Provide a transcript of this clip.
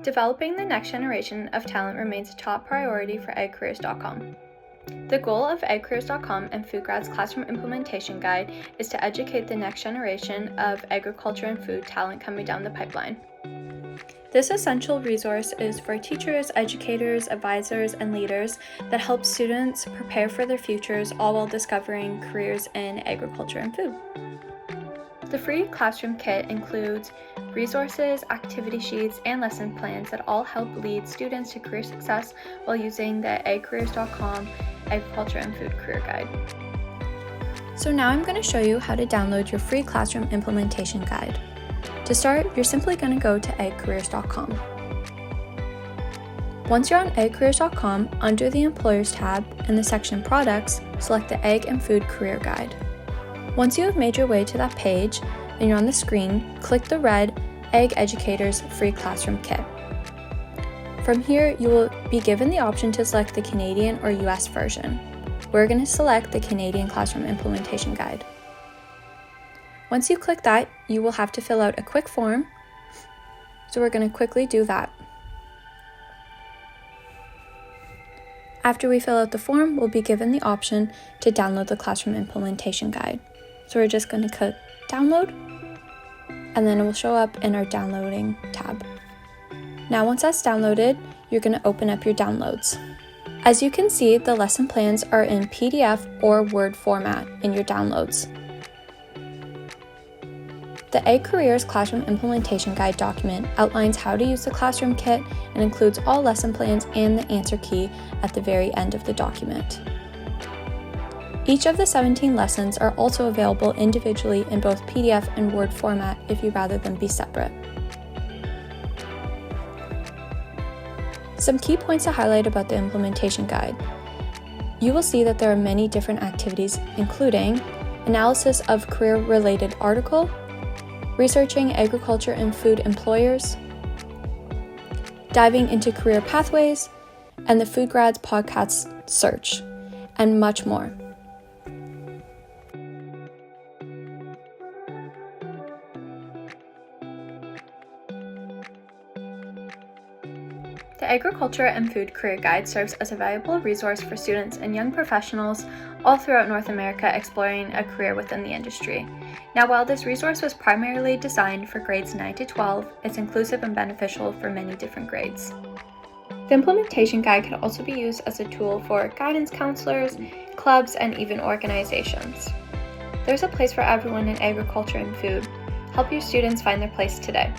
Developing the next generation of talent remains a top priority for eggcareers.com. The goal of eggcareers.com and FoodGrad's Classroom Implementation Guide is to educate the next generation of agriculture and food talent coming down the pipeline. This essential resource is for teachers, educators, advisors, and leaders that help students prepare for their futures, all while discovering careers in agriculture and food. The free classroom kit includes resources, activity sheets, and lesson plans that all help lead students to career success while using the eggcareers.com Agriculture and Food Career Guide. So now I'm going to show you how to download your free classroom implementation guide. To start, you're simply going to go to eggcareers.com. Once you're on eggcareers.com, under the Employers tab in the section Products, select the Egg and Food Career Guide. Once you have made your way to that page and you're on the screen, click the red Egg Educators Free Classroom Kit. From here, you will be given the option to select the Canadian or US version. We're going to select the Canadian Classroom Implementation Guide. Once you click that, you will have to fill out a quick form, so we're going to quickly do that. After we fill out the form, we'll be given the option to download the Classroom Implementation Guide. So we're just going to click Download, and then it will show up in our Downloading tab. Now once that's downloaded, you're going to open up your downloads. As you can see, the lesson plans are in PDF or Word format in your downloads. The Egg Careers Classroom Implementation Guide document outlines how to use the classroom kit and includes all lesson plans and the answer key at the very end of the document. Each of the 17 lessons are also available individually in both PDF and Word format if you'd rather them be separate. Some key points to highlight about the implementation guide. You will see that there are many different activities, including analysis of career-related article, researching agriculture and food employers, diving into career pathways, and the FoodGrad's podcast search, and much more. The Agriculture and Food Career Guide serves as a valuable resource for students and young professionals all throughout North America exploring a career within the industry. Now, while this resource was primarily designed for grades 9 to 12, it's inclusive and beneficial for many different grades. The implementation guide can also be used as a tool for guidance counselors, clubs, and even organizations. There's a place for everyone in agriculture and food. Help your students find their place today.